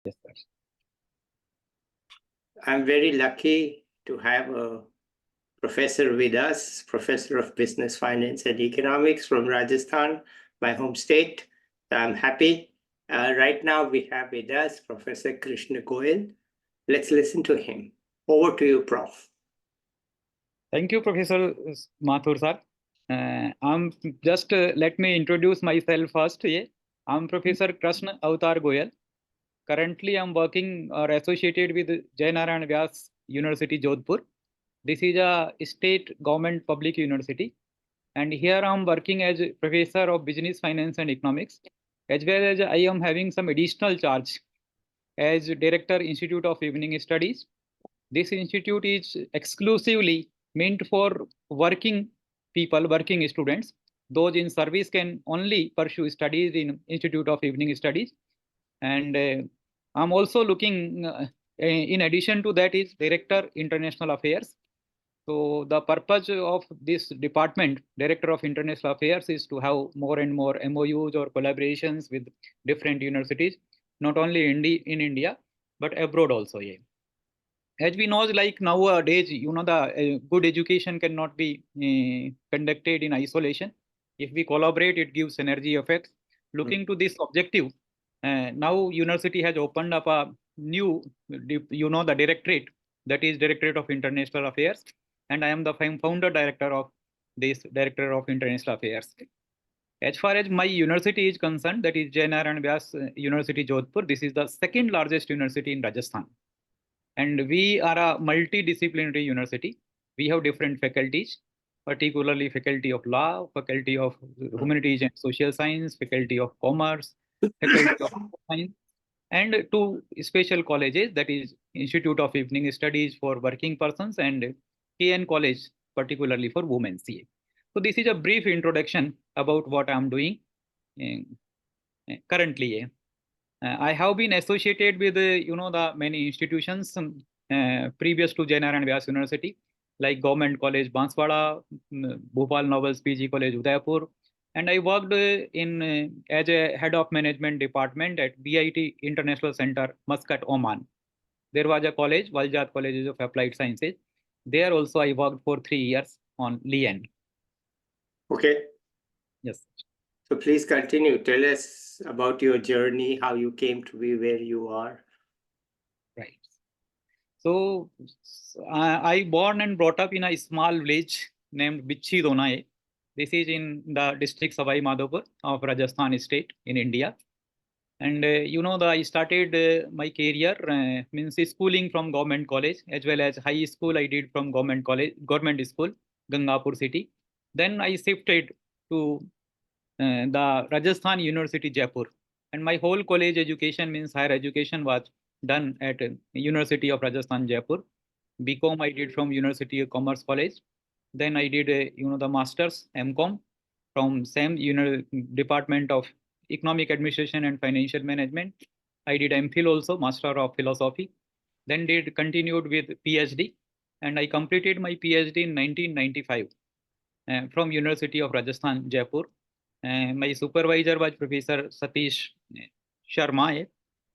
Yes, sir. I'm very lucky to have a professor with us, Professor of Business, Finance and Economics from Rajasthan, my home state. I'm happy. Right now we have with us Professor Krishn Goyal. Let's listen to him. Over to you, Prof. Thank you, Professor Mathur sir. I'm just let me introduce myself first. Yeah. I'm Professor Krishn Avatar Goyal. Currently, I'm working or associated with Narain Vyas University, Jodhpur. This is a state government public university. And here I'm working as a Professor of Business, Finance and Economics, as well as I am having some additional charge as Director, Institute of Evening Studies. This institute is exclusively meant for working people, working students. Those in service can only pursue studies in Institute of Evening Studies. And I'm also looking, in addition to that, is Director, International Affairs. So the purpose of this department, Director of International Affairs, is to have more and more MOUs or collaborations with different universities, not only in India, but abroad also. Yeah. As we know, like nowadays, the good education cannot be conducted in isolation. If we collaborate, it gives synergy effects. Looking to this objective, now university has opened up a new, the directorate, that is Directorate of International Affairs, and I am the founder director of this Director of International Affairs. As far as my university is concerned, that is Narain Vyas University, Jodhpur. This is the second largest university in Rajasthan. And we are a multidisciplinary university. We have different faculties, particularly faculty of law, faculty of humanities and social science, faculty of commerce, faculty of science, and two special colleges, that is Institute of Evening Studies for working persons and KN College, particularly for women. CA. So this is a brief introduction about what I'm doing currently. I have been associated with the many institutions previous to Narain Vyas University, like Government College Banswara, Bhopal Novels PG College Udaipur, and I worked as a head of management department at BIT International Center Muscat, Oman. There was a college, Waljad College of Applied Sciences. There also I worked for 3 years on LIEN. Okay. Yes. So please continue. Tell us about your journey, how you came to be where you are. Right. So I born and brought up in a small village named Bichi Donae. This is in the district Savai Madhopur of Rajasthan state in India. And I started my career means schooling from government college, as well as high school I did from government school, Gangapur city. Then I shifted to the Rajasthan University Jaipur, and my whole college education means higher education was done at University of Rajasthan Jaipur. BCom I did from University of Commerce College. Then I did the masters MCom from same Department of Economic Administration and Financial Management. I did M.Phil also, Master of Philosophy. Then did continued with Ph.D. and I completed my Ph.D. in 1995 from University of Rajasthan Jaipur. My supervisor was Professor Satish Sharma,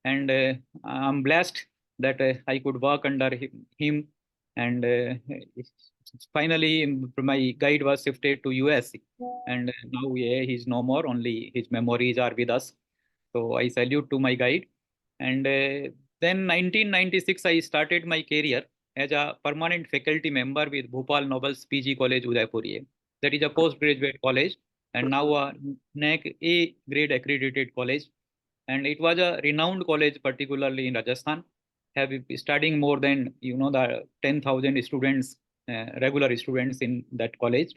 and I'm blessed that I could work under him. And finally, my guide was shifted to US, and now he's no more. Only his memories are with us. So I salute to my guide. And then 1996, I started my career as a permanent faculty member with Bhopal Novels PG College Udaipur. That is a postgraduate college, and now a NAC A grade accredited college. And it was a renowned college, particularly in Rajasthan, have studying more than the 10,000 students, regular students in that college.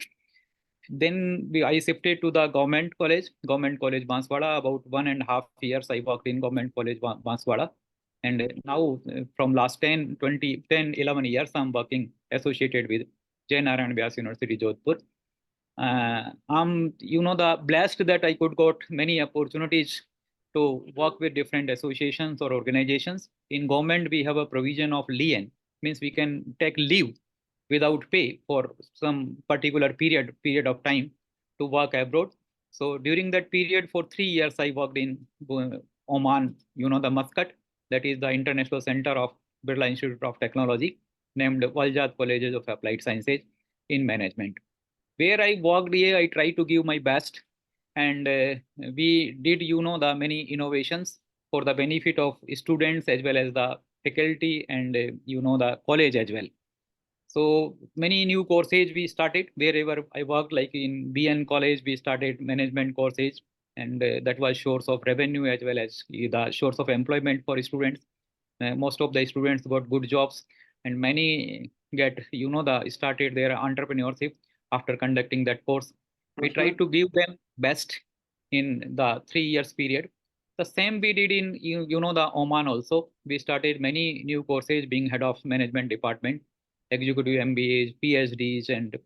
Then I shifted to the government college Banswara. About 1.5 years I worked in government college Banswara. And now from last 11 years, I'm working associated with Narain Vyas University, Jodhpur. I'm, the blessed that I could got many opportunities to work with different associations or organizations. In government, we have a provision of lien, means we can take leave without pay for some particular period of time to work abroad. So during that period, for 3 years, I worked in Oman, the Muscat. that is the International Center of Birla Institute of Technology, named Valjat Colleges of Applied Sciences in Management. Where I worked here, I tried to give my best, and we did, the many innovations for the benefit of students as well as the faculty and, the college as well. So many new courses we started wherever I worked, like in BN College, we started management courses, and that was source of revenue as well as the source of employment for students. Most of the students got good jobs, and many get, the started their entrepreneurship after conducting that course. We tried to give them best in the 3 years period. The same we did in, the Oman also. We started many new courses being head of management department, executive MBAs, PhDs, and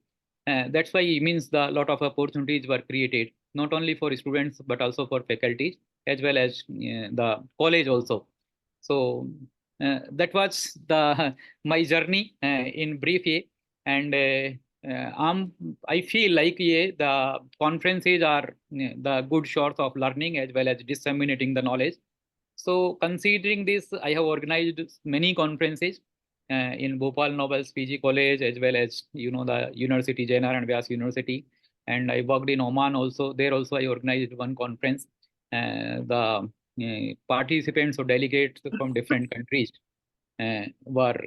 that's why it means the lot of opportunities were created, not only for students, but also for faculties, as well as the college also. So that was the my journey in brief. And I feel like the conferences are the good source of learning as well as disseminating the knowledge. So considering this, I have organized many conferences in Bhopal Nobel's PG College, as well as, the University, Narain and Vyas University. And I worked in Oman also. There also I organized one conference. The participants or delegates from different countries were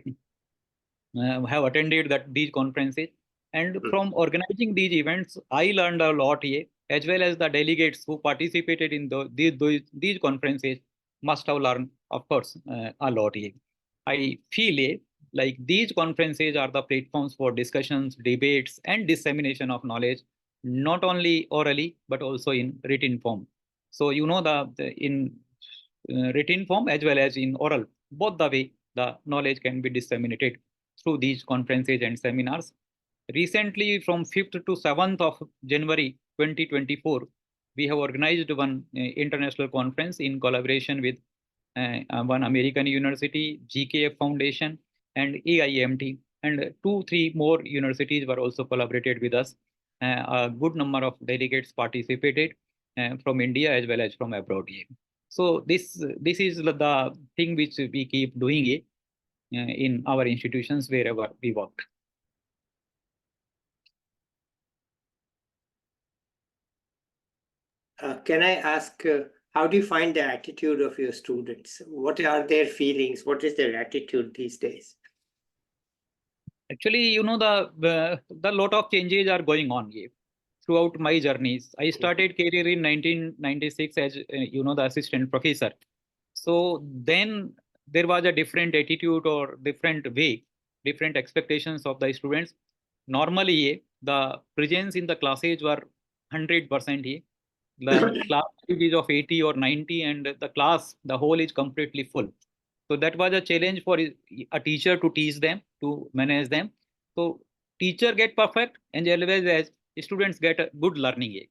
have attended these conferences. And from organizing these events, I learned a lot here, as well as the delegates who participated in these conferences must have learned, of course, a lot here. I feel like these conferences are the platforms for discussions, debates, and dissemination of knowledge, not only orally, but also in written form. So, in written form as well as in oral, both the way the knowledge can be disseminated through these conferences and seminars. Recently, from 5th to 7th of January 2024, we have organized one international conference in collaboration with one American university, GKF Foundation, and AIMT, and 2-3 more universities were also collaborated with us. A good number of delegates participated from India as well as from abroad. So this is the thing which we keep doing in our institutions wherever we work. Can I ask, how do you find the attitude of your students? What are their feelings? What is their attitude these days? Actually, the lot of changes are going on here throughout my journeys. I started career in 1996 as the assistant professor. So then there was a different attitude or different way, different expectations of the students. Normally, the presence in the classes were 100%. The class is of 80 or 90, and the class, the whole is completely full. So that was a challenge for a teacher to teach them, to manage them. So teacher get perfect, and always as students get a good learning.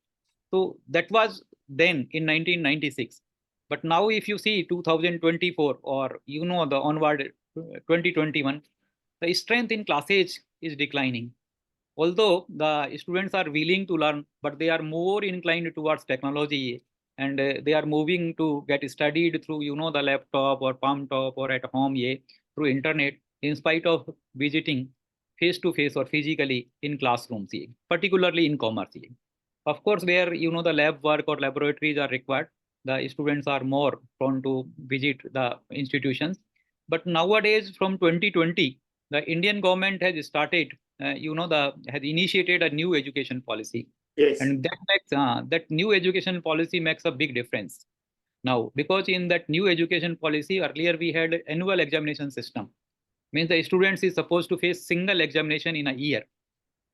So that was then in 1996. But now if you see 2024 or the onward 2021, the strength in classes is declining. Although the students are willing to learn, but they are more inclined towards technology, and they are moving to get studied through the laptop or palm top or at home through internet, in spite of visiting face to face or physically in classrooms, particularly in commerce. Of course, where the lab work or laboratories are required, the students are more prone to visit the institutions. But nowadays, from 2020, the Indian government has started, has initiated a new education policy. Yes. And that makes that new education policy makes a big difference now, because in that new education policy, earlier we had annual examination system. Means the students is supposed to face single examination in a year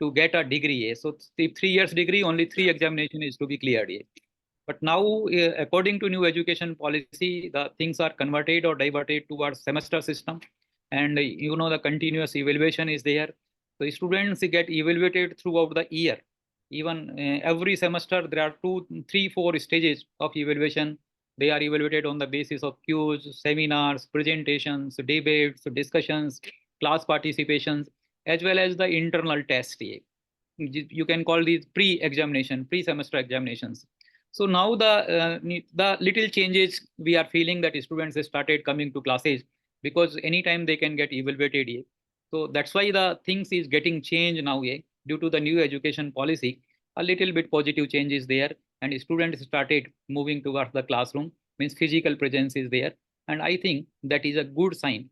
to get a degree. So the 3 years degree, only 3 examination is to be cleared. But now, according to new education policy, the things are converted or diverted towards semester system. And the continuous evaluation is there. So students get evaluated throughout the year. Even every semester, there are 2, 3, 4 stages of evaluation. They are evaluated on the basis of cues, seminars, presentations, debates, discussions, class participations, as well as the internal test. You can call these pre-examination, pre-semester examinations. So now the little changes we are feeling that students have started coming to classes because anytime they can get evaluated. Yeah. So that's why the things is getting changed now. Yeah. Due to the new education policy, a little bit positive change is there, and students started moving towards the classroom. Means physical presence is there, and I think that is a good sign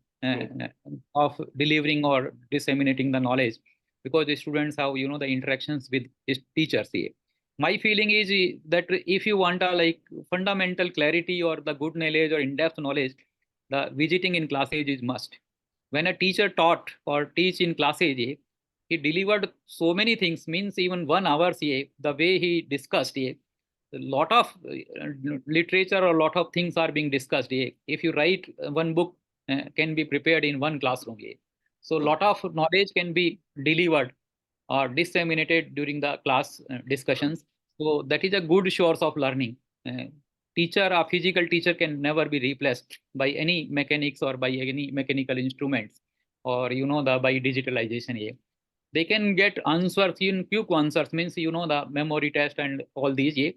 of delivering or disseminating the knowledge, because the students have the interactions with teachers. Yeah. My feeling is that if you want a like fundamental clarity or the good knowledge or in-depth knowledge, the visiting in classes is must. When a teacher taught or teach in classes, he delivered so many things. Means even 1 hour, the way he discussed, a lot of literature or a lot of things are being discussed. If you write one book, can be prepared in one classroom. So a lot of knowledge can be delivered or disseminated during the class discussions. So that is a good source of learning. A physical teacher can never be replaced by any mechanics or by any mechanical instruments, or by digitalization. They can get answers in quick answers, means the memory test and all these.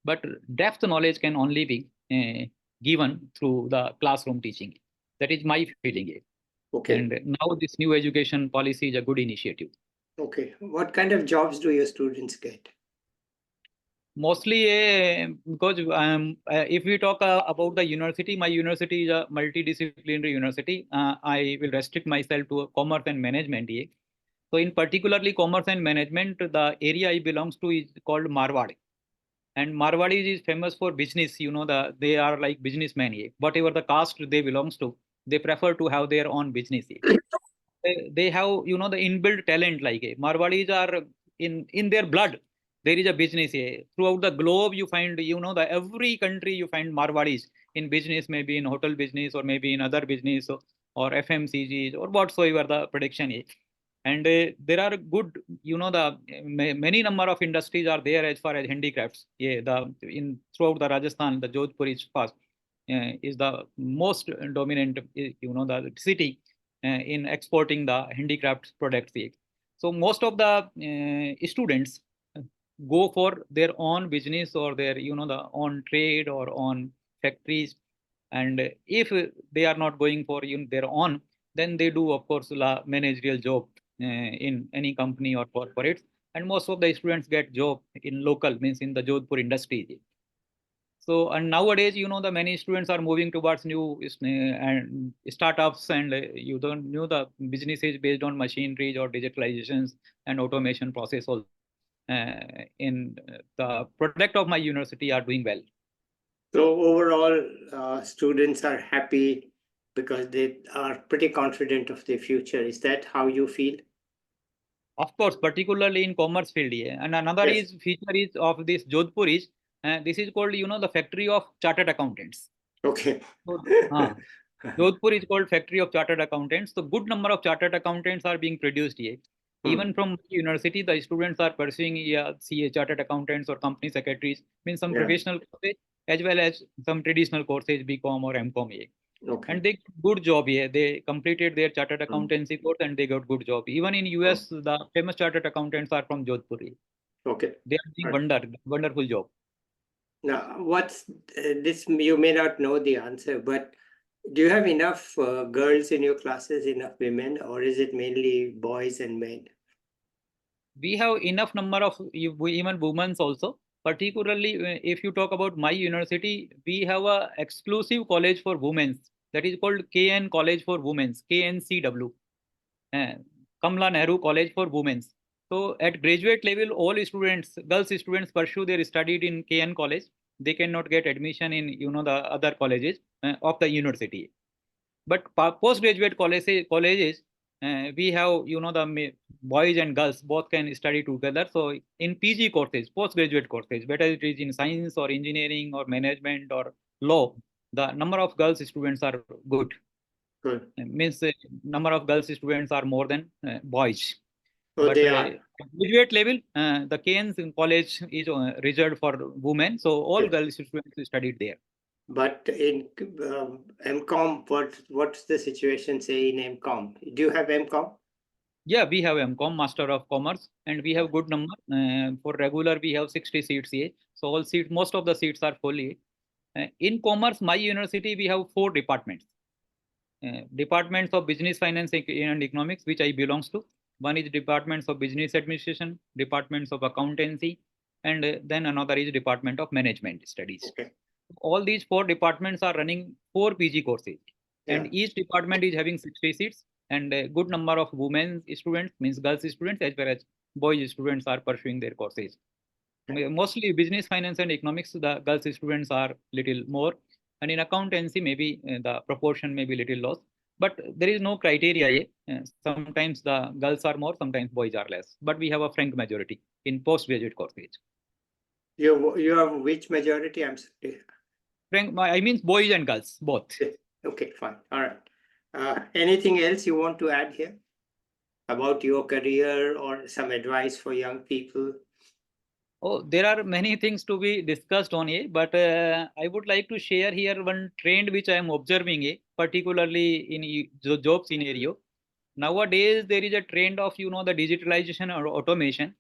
But depth knowledge can only be given through the classroom teaching. That is my feeling. Okay. And now this new education policy is a good initiative. Okay. What kind of jobs do your students get? Mostly, because if we talk about the university, my university is a multidisciplinary university. I will restrict myself to commerce and management. So in particularly commerce and management, the area I belongs to is called Marwad. And Marwadis is famous for business. They are like businessmen. Whatever the caste they belongs to, they prefer to have their own business. They have the inbuilt talent. Like Marwadis are in their blood. There is a business here throughout the globe. You find the every country you find Marwadis in business, maybe in hotel business or maybe in other business, or FMCGs or whatsoever the prediction is. And there are good the many number of industries are there as far as handicrafts. The in throughout the Rajasthan, the Jodhpur is the most dominant the city in exporting the handicraft products. So most of the students go for their own business or their the own trade or on factories. And if they are not going for their own, then they do of course la managerial job in any company or corporates. And most of the students get job in local, means in the Jodhpur industry. So, and nowadays, the many students are moving towards new and startups, and you don't know the businesses based on machinery or digitalizations and automation process also. In the product of my university are doing well. So overall, students are happy because they are pretty confident of their future. Is that how you feel? Of course, particularly in commerce field. And another Yes. feature is of this Jodhpur is this is called the factory of chartered accountants. Okay. So, Jodhpur is called factory of chartered accountants. So good number of chartered accountants are being produced here. Even from university, the students are pursuing CA, chartered accountants or company secretaries, means some professional courses as well as some traditional courses, BCom or MCom. Okay. And they good job here. They completed their chartered accountancy course and they got good job. Even in US, the famous chartered accountants are from Jodhpur. Okay. They are doing wonderful job. Now, what's this? You may not know the answer, but do you have enough girls in your classes, enough women, or is it mainly boys and men? We have enough number of even women also. Particularly if you talk about my university, we have a exclusive college for women that is called KN College for Women, KNCW, Kamala Nehru College for Women. So at graduate level, all students, girls students pursue their studied in KN College. They cannot get admission in the other colleges of the university. But postgraduate colleges, we have the boys and girls both can study together. So in PG courses, postgraduate courses, whether it is in science or engineering or management or law, the number of girls students are good. Good. Means number of girls students are more than boys. Oh, But they are. graduate level, the KN's college is reserved for women. So all girls students studied there. But in MCom, what's the situation say in MCom? Do you have MCom? Yeah, we have M.Com, Master of Commerce, and we have good number. For regular, we have 60 seats here. So all seats, most of the seats are full here. In commerce, my university, we have 4 departments. Departments of Business, Finance, and Economics, which I belongs to. One is Departments of Business Administration, Departments of Accountancy, and then another is Department of Management Studies. Okay. All these 4 departments are running 4 PG courses, and Yeah. each department is having 60 seats, and a good number of women students, means girls students, as well as boys students are pursuing their courses. Mostly business, finance, and economics, the girls students are little more, and in accountancy, maybe the proportion may be little low. But there is no criteria. Sometimes the girls are more, sometimes boys are less. But we have a frank majority in postgraduate courses. You have which majority? I'm sorry. Frank, I mean boys and girls, both. Okay, fine. All right. Anything else you want to add here about your career or some advice for young people? Oh, there are many things to be discussed on here, but I would like to share here one trend which I am observing, particularly in the job scenario. Nowadays, there is a trend of, the digitalization or automation.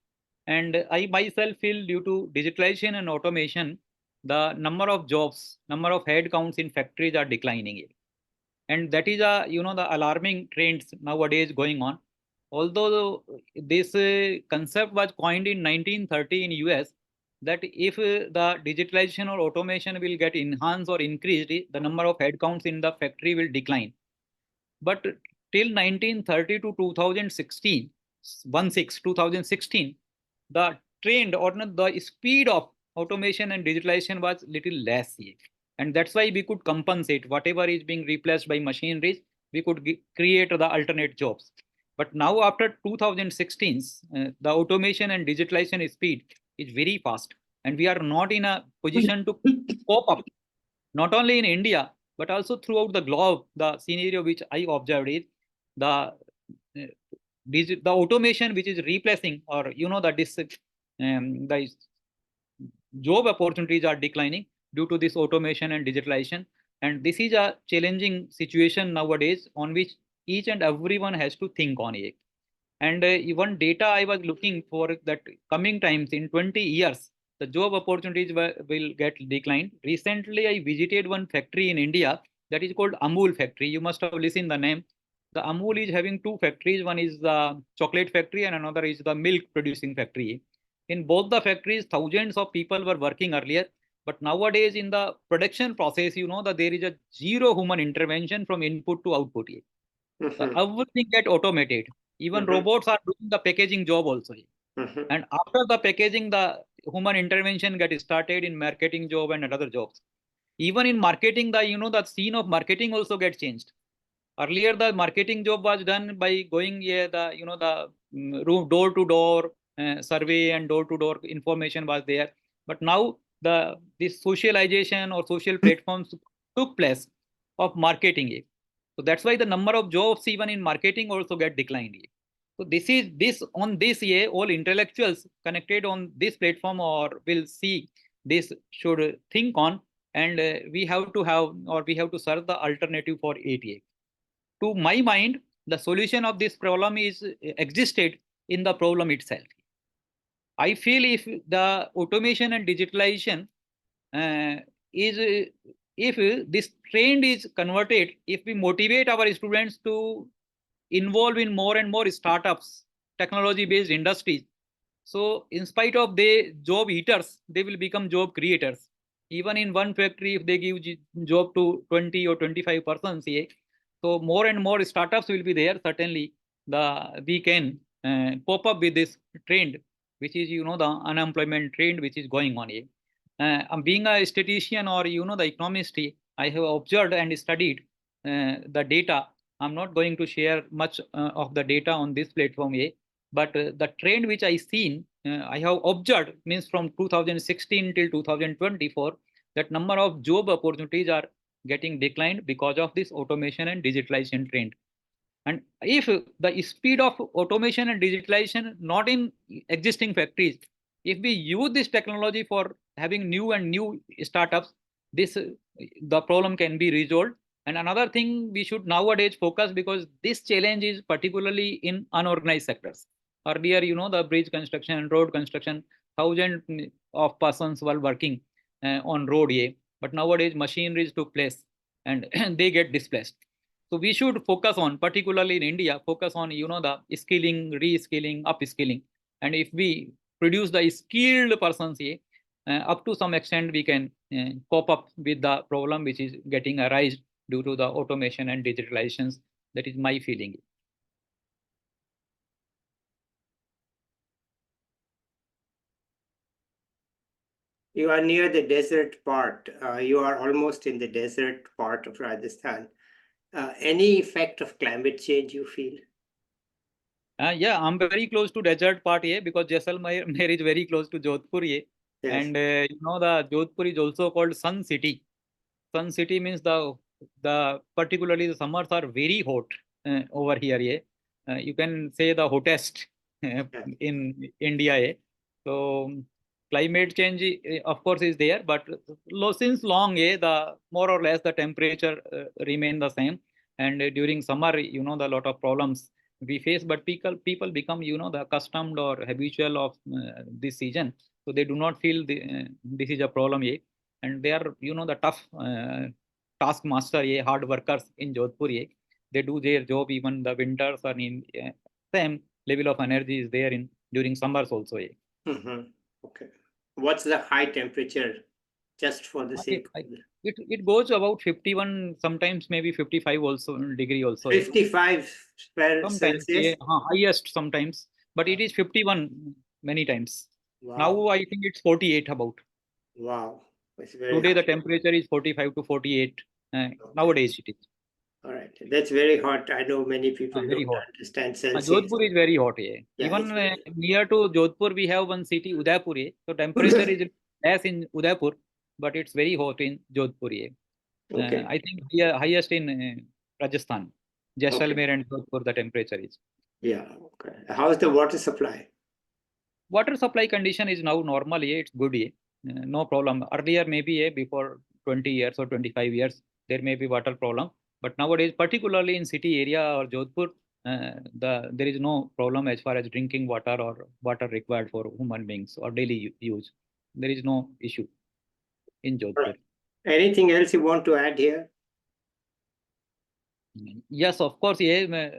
And I myself feel due to digitalization and automation, the number of jobs, number of head counts in factories are declining. And that is the alarming trends nowadays going on. Although this concept was coined in 1930 in US, that if the digitalization or automation will get enhanced or increased, the number of headcounts in the factory will decline. But till 1930 to 2016, 2016, the trend or the speed of automation and digitalization was little less. And that's why we could compensate whatever is being replaced by machineries, we could create the alternate jobs. But now after 2016, the automation and digitalization speed is very fast. And we are not in a position to cope up, not only in India, but also throughout the globe. The scenario which I observed is the the automation which is replacing, or the job opportunities are declining due to this automation and digitalization. And this is a challenging situation nowadays on which each and everyone has to think on it. And even data I was looking for that coming times in 20 years, the job opportunities will get declined. Recently, I visited one factory in India that is called Amul factory. You must have listened the name. The Amul is having 2 factories. One is the chocolate factory and another is the milk producing factory. In both the factories, thousands of people were working earlier. But nowadays in the production process, that there is a zero human intervention from input to output. Everything get automated. Even robots are doing the packaging job also. And after the packaging, the human intervention get started in marketing job and other jobs. Even in marketing, the scene of marketing also get changed. Earlier, the marketing job was done by going the room door to door survey and door to door information was there. But now this socialization or social platforms took place of marketing. So that's why the number of jobs even in marketing also get declined. So this on this year, all intellectuals connected on this platform or will see this should think on, and we have to serve the alternative for ATA. To my mind, the solution of this problem is existed in the problem itself. I feel if the automation and digitalization if this trend is converted, if we motivate our students to involve in more and more startups, technology-based industries, so in spite of the job eaters, they will become job creators. Even in one factory, if they give job to 20 or 25 persons, so more and more startups will be there. Certainly, we can pop up with this trend, which is the unemployment trend which is going on here. Being a statistician or the economist, I have observed and studied the data. I'm not going to share much of the data on this platform here, but the trend which I seen, I have observed means from 2016 till 2024, that number of job opportunities are getting declined because of this automation and digitalization trend. And if the speed of automation and digitalization not in existing factories, if we use this technology for having new and new startups, the problem can be resolved. And another thing we should nowadays focus, because this challenge is particularly in unorganized sectors. Earlier, the bridge construction, road construction, thousands of persons were working on road, yeah. But nowadays machineries took place and they get displaced. So we should focus on, particularly in India, focus on, the skilling, reskilling, upskilling. And if we produce the skilled persons, yeah, up to some extent we can cope up with the problem which is getting arise due to the automation and digitalizations. That is my feeling. You are near the desert part. You are almost in the desert part of Rajasthan. Any effect of climate change you feel? Yeah, I'm very close to desert part here, because Jaisalmer is very close to Jodhpur here. Yes. And the Jodhpur is also called Sun City. Sun City means the particularly the summers are very hot over here. Yeah. You can say the hottest Yeah. in India. Yeah. So climate change, of course, is there, but since long, yeah, the more or less the temperature remain the same. And during summer, the lot of problems we face, but people become, the accustomed or habitual of this season, so they do not feel this is a problem yet. And they are, the tough taskmaster, yeah, hard workers in Jodhpur, yeah. They do their job even the winters, or in same level of energy is there in during summers also, yeah. Mm-hmm. Okay. What's the high temperature, just for the sake of It goes about 51, sometimes maybe 55 also degree also, yeah. 55 Sometimes, Celsius? yeah, highest sometimes, but it is 51 many times. Wow. Now I think it's 48 about. Wow. It's very Today the hot. temperature is 45 to 48. Okay. Nowadays it is All right. That's very hot. I know many people very don't hot. understand Celsius. Jodhpur is very hot. Yeah. Yeah, it's Even very near to Jodhpur, we have one city, Udaipur. Yeah. So temperature is less in Udaipur, but it's very hot in Jodhpur. Yeah. okay. I think highest in Rajasthan, Okay. Jaisalmer and Jodhpur, the temperature is. Yeah. Okay. How's the water supply? Water supply condition is now normal. Yeah. It's good. Yeah. No problem. Earlier, maybe before 20 years or 25 years, there may be water problem. But nowadays, particularly in city area or Jodhpur, there is no problem as far as drinking water or water required for human beings or daily use. There is no issue in All Jodhpur. right. Anything else you want to add here? Yes, of course. Yeah,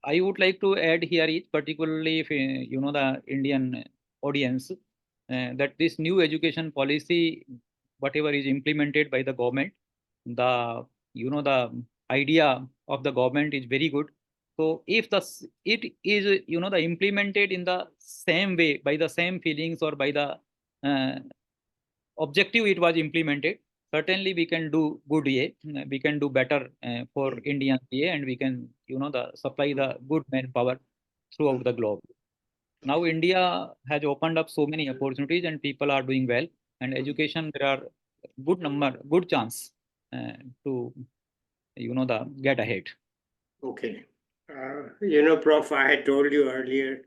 I would like to add here is particularly if the Indian audience, that this new education policy, whatever is implemented by the government, the the idea of the government is very good. So if it is the implemented in the same way, by the same feelings, or by the uh, objective it was implemented, certainly we can do good, we can do better for Indians, and we can the supply the good manpower throughout the globe. Now India has opened up so many opportunities and people are doing well, and education there are good chance to the get ahead. Okay. Prof, I had told you earlier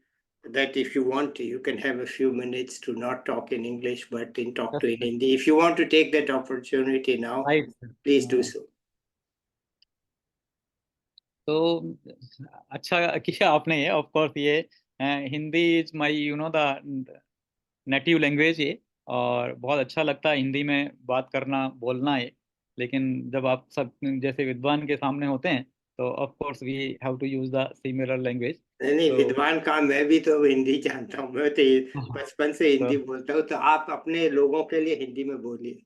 that if you want to, you can have a few minutes to not talk in English, but talk to in That's Hindi. If you want to take that opportunity now, right. please do so. तो अच्छा किया आपने ये, of course ये Hindi is my the native language ये, और बहुत अच्छा लगता है हिंदी में बात करना बोलना है। लेकिन जब आप सब जैसे विद्वान के सामने होते हैं, तो of course we have to use the similar language. नहीं, तो विद्वान का मैं भी तो हिंदी जानता हूँ। मैं तो बचपन से तो हिंदी बोलता हूँ, तो आप अपने लोगों के लिए हिंदी में बोलिए।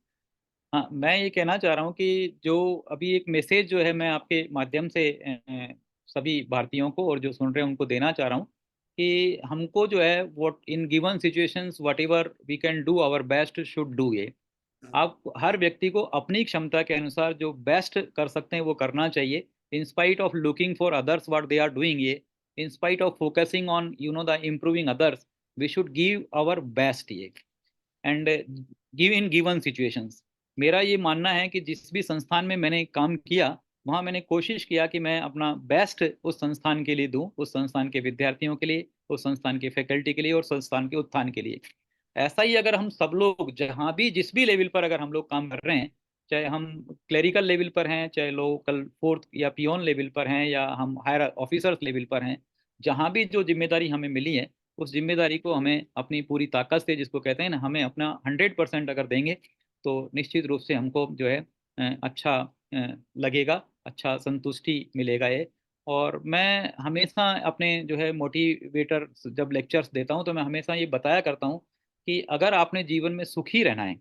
हाँ, मैं ये कहना चाह रहा हूँ कि जो अभी एक मैसेज जो है मैं आपके माध्यम से सभी भारतीयों को और जो सुन रहे हैं उनको देना चाह रहा हूँ कि हमको जो है what in given situations whatever we can do our best should do ये। आप हर व्यक्ति को अपनी क्षमता के अनुसार जो बेस्ट कर सकते हैं वो करना चाहिए, in spite of looking for others what they are doing ये, in spite of focusing on the improving others, we should give our best ये, and give in given situations. मेरा ये मानना है कि जिस भी संस्थान में मैंने काम किया, वहाँ मैंने कोशिश किया कि मैं अपना बेस्ट उस संस्थान के लिए दूं, उस संस्थान के विद्यार्थियों के लिए, उस संस्थान के फैकल्टी के लिए और संस्थान के उत्थान के लिए। ऐसा ही अगर हम सब लोग जहाँ भी जिस भी लेवल पर अगर हम लोग काम कर रहे हैं, चाहे हम क्लेरिकल लेवल पर हैं, चाहे लोकल फोर्थ या पियोन लेवल पर हैं, या हम हायर ऑफिसर्स लेवल पर हैं, जहाँ भी जो जिम्मेदारी हमें मिली है उस जिम्मेदारी को हमें अपनी पूरी ताकत से, जिसको कहते हैं ना, हमें अपना 100% अगर देंगे तो निश्चित रूप से हमको जो है अच्छा लगेगा, अच्छा संतुष्टि मिलेगा ये। और मैं हमेशा अपने जो है मोटिवेटर जब लेक्चर्स देता हूँ तो मैं हमेशा ये बताया करता हूँ कि अगर आपने जीवन में सुखी रहना है,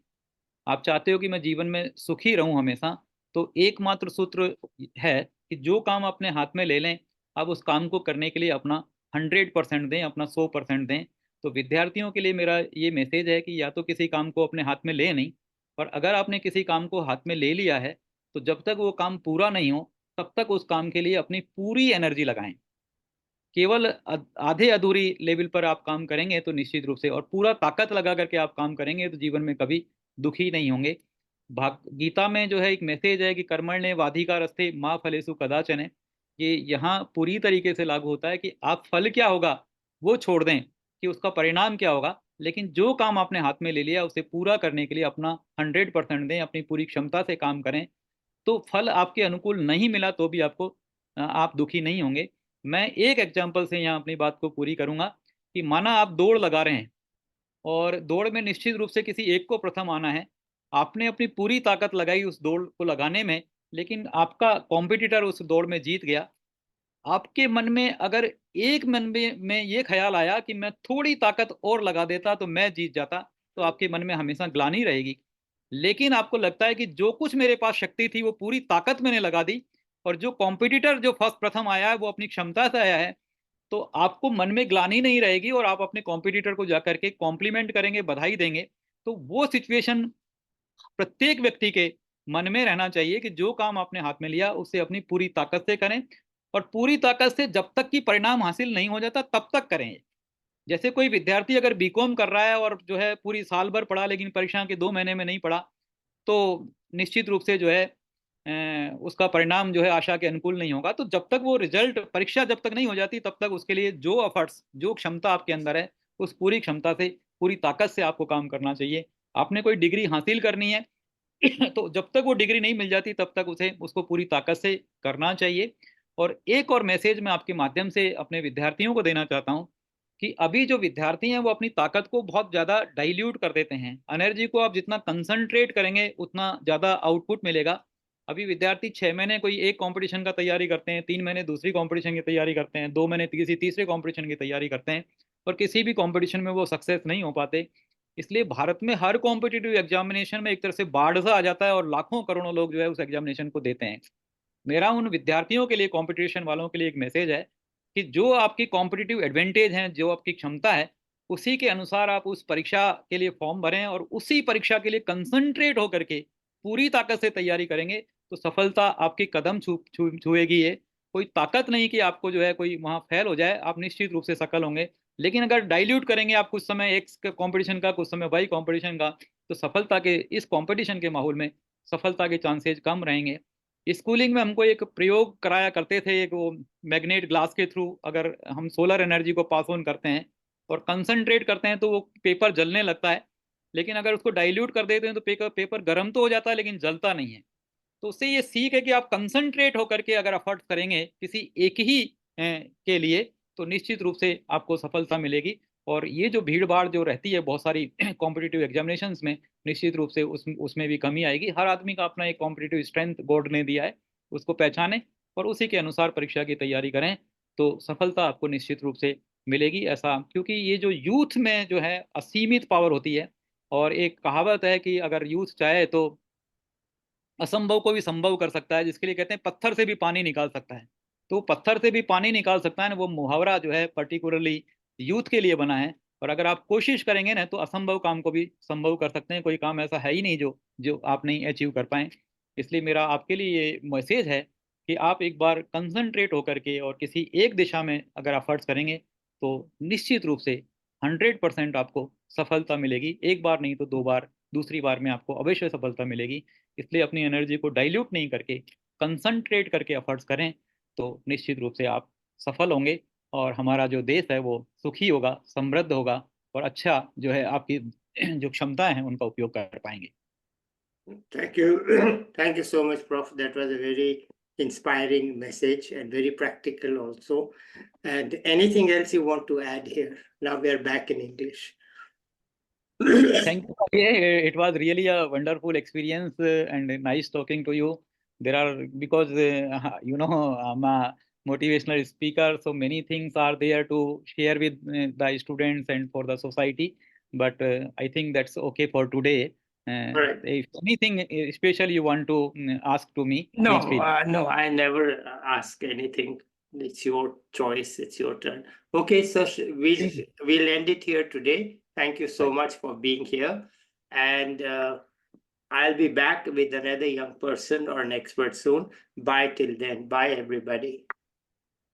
आप चाहते हो कि मैं जीवन में सुखी रहूं हमेशा, तो एकमात्र सूत्र है कि जो काम अपने हाथ में ले लें, आप उस काम को करने के लिए अपना 100% दें, अपना 100% दें। तो विद्यार्थियों के लिए मेरा ये मैसेज है कि या तो किसी काम को अपने हाथ में ले नहीं, और अगर आपने किसी काम को हाथ में ले लिया है तो जब तक वो काम पूरा नहीं हो तब तक उस काम के लिए अपनी पूरी एनर्जी लगाएं। केवल आधे अधूरी लेवल पर आप काम करेंगे तो निश्चित रूप से, और पूरा ताकत लगा करके आप काम करेंगे तो जीवन में कभी दुखी नहीं होंगे। भाग गीता में जो है एक मैसेज है कि कर्मण्येवाधिकारस्ते माँ फलेषु कदाचन। ये यहाँ पूरी तरीके से लागू होता है कि आप फल क्या होगा वो छोड़ दें, कि उसका परिणाम क्या होगा, लेकिन जो काम आपने हाथ में ले लिया उसे पूरा करने के लिए अपना 100% दें, अपनी पूरी क्षमता से काम करें। तो फल आपके अनुकूल नहीं मिला तो भी आपको आप दुखी नहीं होंगे। मैं एक एग्जांपल से यहाँ अपनी बात को पूरी करूंगा कि माना आप दौड़ लगा रहे हैं, और दौड़ में निश्चित रूप से किसी एक को प्रथम आना है। आपने अपनी पूरी ताकत लगाई उस दौड़ को लगाने में, लेकिन आपका कॉम्पिटिटर उस दौड़ में जीत गया। आपके मन में अगर एक मन में ये ख्याल आया कि मैं थोड़ी ताकत और लगा देता तो मैं जीत जाता, तो आपके मन में हमेशा ग्लानि रहेगी। लेकिन आपको लगता है कि जो कुछ मेरे पास शक्ति थी वो पूरी ताकत मैंने लगा दी, और जो कॉम्पिटिटर जो फर्स्ट प्रथम आया है वो अपनी क्षमता से आया है, तो आपको मन में ग्लानि नहीं रहेगी और आप अपने कॉम्पिटिटर को जाकर के कॉम्प्लीमेंट करेंगे, बधाई देंगे। तो वो सिचुएशन प्रत्येक व्यक्ति के मन में रहना चाहिए कि जो काम आपने हाथ में लिया उसे अपनी पूरी ताकत से करें, और पूरी ताकत से जब तक कि परिणाम हासिल नहीं हो जाता तब तक करें। जैसे कोई विद्यार्थी अगर बीकॉम कर रहा है और जो है पूरी साल भर पढ़ा लेकिन परीक्षा के 2 महीने में नहीं पढ़ा, तो निश्चित रूप से जो है उसका परिणाम जो है आशा के अनुकूल नहीं होगा। तो जब तक वो रिजल्ट परीक्षा जब तक नहीं हो जाती तब तक उसके लिए जो एफर्ट्स, जो क्षमता आपके अंदर है, उस पूरी क्षमता से, पूरी ताकत से आपको काम करना चाहिए। आपने कोई डिग्री हासिल करनी है तो जब तक वो डिग्री नहीं मिल जाती तब तक उसे उसको पूरी ताकत से करना चाहिए। और एक और मैसेज मैं आपके माध्यम से अपने विद्यार्थियों को देना चाहता हूँ कि अभी जो विद्यार्थी हैं वो अपनी ताकत को बहुत ज़्यादा डाइल्यूट कर देते हैं। एनर्जी को आप जितना कंसंट्रेट करेंगे उतना ज़्यादा आउटपुट मिलेगा। अभी विद्यार्थी 6 महीने कोई एक कंपटीशन का तैयारी करते हैं, 3 महीने दूसरी कंपटीशन की तैयारी करते हैं, 2 महीने किसी तीसरे कंपटीशन की तैयारी करते हैं, और किसी भी कंपटीशन में वो सक्सेस नहीं हो पाते। इसलिए भारत में हर कॉम्पिटिटिव एग्जामिनेशन में एक तरह से बाढ़ सा आ जाता है और लाखों करोड़ों लोग जो है उस एग्जामिनेशन को देते हैं। मेरा उन विद्यार्थियों के लिए, कंपटीशन वालों के लिए एक मैसेज है कि जो आपकी कॉम्पिटिटिव एडवांटेज है, जो आपकी क्षमता है, उसी के अनुसार आप उस परीक्षा के लिए फॉर्म भरें और उसी परीक्षा के लिए कंसंट्रेट होकर के पूरी ताकत से तैयारी करेंगे तो सफलता आपके कदम छुएगी। ये कोई ताकत नहीं कि आपको जो है कोई वहां फेल हो जाए, आप निश्चित रूप से सफल होंगे। लेकिन अगर डाइल्यूट करेंगे आप कुछ समय एक्स कंपटीशन का, कुछ समय वाई कंपटीशन का, तो सफलता के इस कंपटीशन के माहौल में सफलता के चांसेज कम रहेंगे। स्कूलिंग में हमको एक प्रयोग कराया करते थे, एक वो मैग्नेट ग्लास के थ्रू अगर हम सोलर एनर्जी को पास ऑन करते हैं और कंसंट्रेट करते हैं तो वो पेपर जलने लगता है, लेकिन अगर उसको डाइल्यूट कर देते हैं तो पेपर पेपर गर्म तो हो जाता है लेकिन जलता नहीं है। तो उससे ये सीख है कि आप कंसंट्रेट होकर के अगर एफर्ट करेंगे किसी एक ही के लिए तो निश्चित रूप से आपको सफलता मिलेगी। और ये जो भीड़ भाड़ जो रहती है बहुत सारी कॉम्पिटिटिव एग्जामिनेशंस में, निश्चित रूप से उसमें भी कमी आएगी। हर आदमी का अपना एक कॉम्पिटिटिव स्ट्रेंथ गॉड ने दिया है, उसको पहचानें और उसी के अनुसार परीक्षा की तैयारी करें तो सफलता आपको निश्चित रूप से मिलेगी। ऐसा क्योंकि ये जो यूथ में जो है असीमित पावर होती है, और एक कहावत है कि अगर यूथ चाहे तो असंभव को भी संभव कर सकता है, जिसके लिए कहते हैं पत्थर से भी पानी निकाल सकता है। तो पत्थर से भी पानी निकाल सकता है ना, वो मुहावरा जो है पर्टिकुलरली यूथ के लिए बना है। और अगर आप कोशिश करेंगे ना तो असंभव काम को भी संभव कर सकते हैं। कोई काम ऐसा है ही नहीं जो जो आप नहीं अचीव कर पाए। इसलिए मेरा आपके लिए ये मैसेज है कि आप एक बार कंसंट्रेट होकर के और किसी एक दिशा में अगर एफर्ट्स करेंगे तो निश्चित रूप से 100% आपको सफलता मिलेगी। एक बार नहीं तो 2 बार, दूसरी बार में आपको अवश्य सफलता मिलेगी। इसलिए अपनी एनर्जी को डाइल्यूट नहीं करके कंसंट्रेट करके एफर्ट्स करें तो निश्चित रूप से आप सफल होंगे, और हमारा जो देश है वो सुखी होगा, समृद्ध होगा, और अच्छा जो है आपकी जो क्षमता है उनका उपयोग कर पाएंगे। Thank you. Thank you so much, Prof. That was a very inspiring message and very practical also. And anything else you want to add here? Now we are back in English. Thank you. Yeah, it was really a wonderful experience and nice talking to you. There are, because you know, I'm a motivational speaker, so many things are there to share with the students and for the society. But I think that's okay for today. Right. If anything special you want to ask to me, No, please feel. no, I never ask anything. It's your choice. It's your turn. Okay, so we'll end it here today. Thank you so Right. much for being here, and I'll be back with another young person or an expert soon. Bye till then. Bye, everybody.